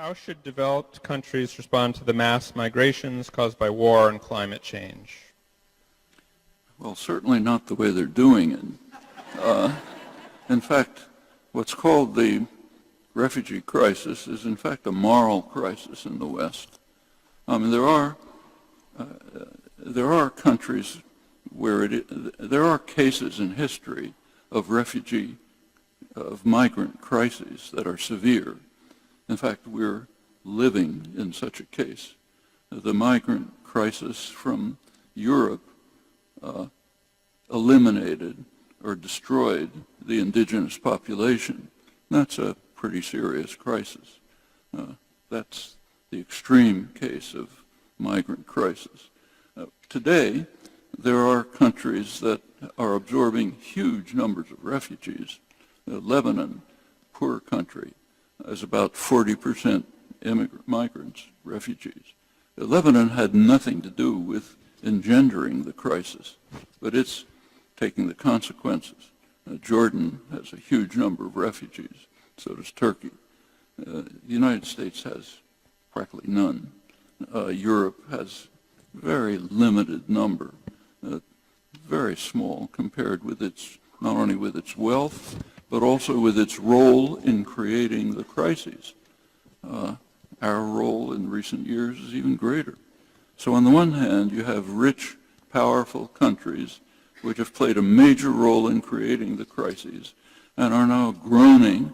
How should developed countries respond to the mass migrations caused by war and climate change? Well, certainly not the way they're doing it. In fact, what's called the refugee crisis is in fact a moral crisis in the West. I mean, there are countries where there are cases in history of migrant crises that are severe. In fact, we're living in such a case. The migrant crisis from Europe eliminated or destroyed the indigenous population. That's a pretty serious crisis. That's the extreme case of migrant crisis. Today, there are countries that are absorbing huge numbers of refugees. Lebanon, poor country, has about 40% migrants, refugees. Lebanon had nothing to do with engendering the crisis, but it's taking the consequences. Jordan has a huge number of refugees, so does Turkey. The United States has practically none. Europe has very limited number, very small compared with not only with its wealth, but also with its role in creating the crises. Our role in recent years is even greater. So on the one hand, you have rich, powerful countries which have played a major role in creating the crises and are now groaning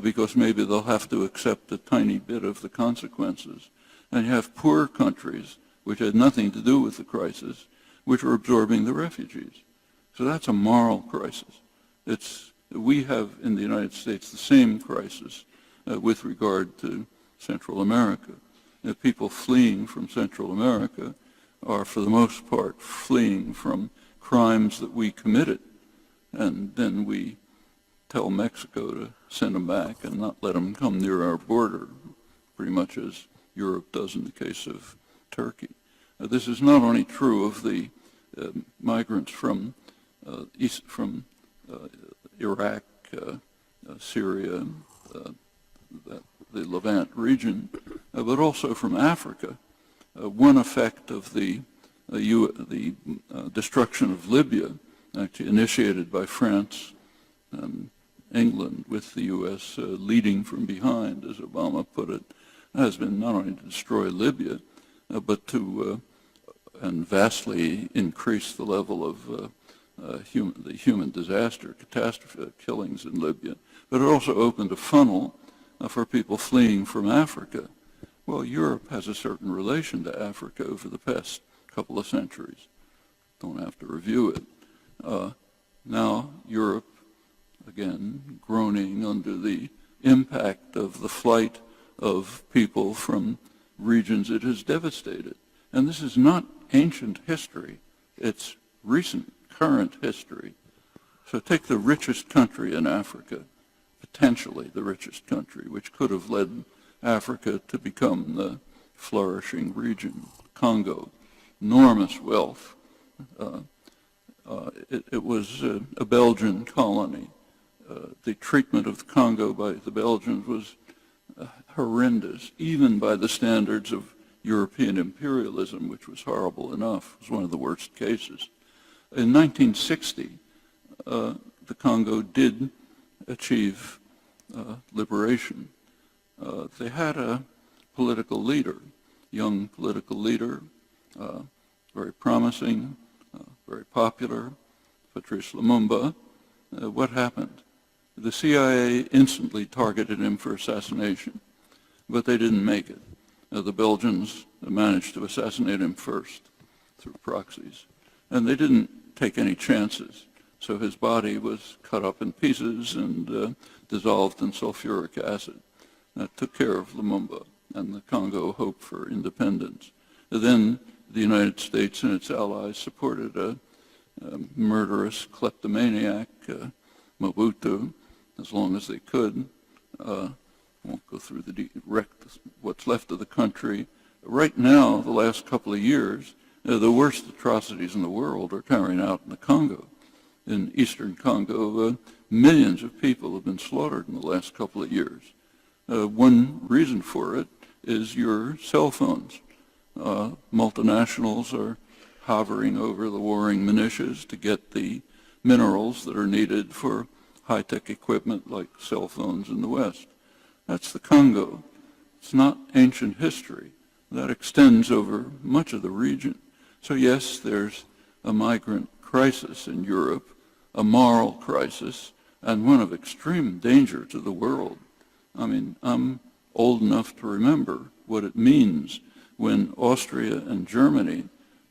because maybe they'll have to accept a tiny bit of the consequences. And you have poor countries which had nothing to do with the crisis, which are absorbing the refugees. So that's a moral crisis. We have in the United States the same crisis with regard to Central America. People fleeing from Central America are, for the most part, fleeing from crimes that we committed. And then we tell Mexico to send them back and not let them come near our border, pretty much as Europe does in the case of Turkey. This is not only true of the migrants from Iraq, Syria, the Levant region, but also from Africa. One effect of the destruction of Libya, actually initiated by France and England, with the U.S. Leading from behind, as Obama put it, has been not only to destroy Libya, but to and vastly increase the level of the human disaster, catastrophe killings in Libya, but it also opened a funnel for people fleeing from Africa. Well, Europe has a certain relation to Africa over the past couple of centuries. Don't have to review it. Now Europe, again, groaning under the impact of the flight of people from regions it has devastated. And this is not ancient history. It's recent, current history. So take the richest country in Africa, potentially the richest country, which could have led Africa to become the flourishing region, Congo, enormous wealth. It was a Belgian colony. The treatment of the Congo by the Belgians was horrendous, even by the standards of European imperialism, which was horrible enough. It was one of the worst cases. In 1960, the Congo did achieve liberation. They had a political leader, young political leader, very promising, very popular, Patrice Lumumba. What happened? The CIA instantly targeted him for assassination, but they didn't make it. The Belgians managed to assassinate him first through proxies, and they didn't take any chances. So his body was cut up in pieces and dissolved in sulfuric acid. That took care of Lumumba, and the Congo hoped for independence. Then the United States and its allies supported a murderous kleptomaniac, Mobutu, as long as they could. Won't go through what's left of the country. Right now, the last couple of years, the worst atrocities in the world are carried out in the Congo. In eastern Congo, millions of people have been slaughtered in the last couple of years. One reason for it is your cell phones. Multinationals are hovering over the warring militias to get the minerals that are needed for high-tech equipment like cell phones in the West. That's the Congo. It's not ancient history. That extends over much of the region. So yes, there's a migrant crisis in Europe, a moral crisis, and one of extreme danger to the world. I mean, I'm old enough to remember what it means when Austria and Germany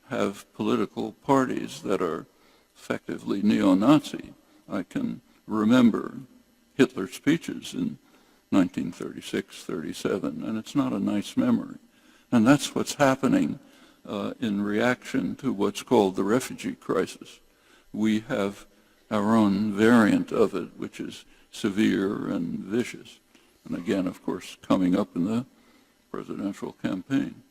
have political parties that are effectively neo-Nazi. I can remember Hitler's speeches in 1936, 37, and it's not a nice memory. And that's what's happening in reaction to what's called the refugee crisis. We have our own variant of it, which is severe and vicious. And again, of course, coming up in the presidential campaign.